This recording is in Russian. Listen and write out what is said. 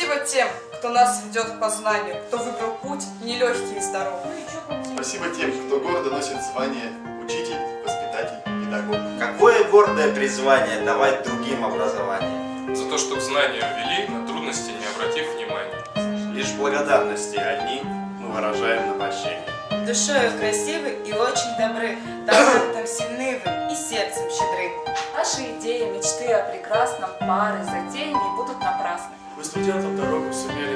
Спасибо тем, кто нас ведет к познанию, кто выбрал путь нелегкий и здоровый. Спасибо тем, кто гордо носит звание учитель, воспитатель, педагог. Какое гордое призвание давать другим образование. За то, что к знанию вели, на трудности не обратив внимания. Лишь благодарности одни мы выражаем на прощение. Душою красивы и очень добры, талантом сильны вы и сердцем щедры. Наши идеи, мечты о прекрасном, пары, затеи не будут напрасны. Вы студентам дорогу сумели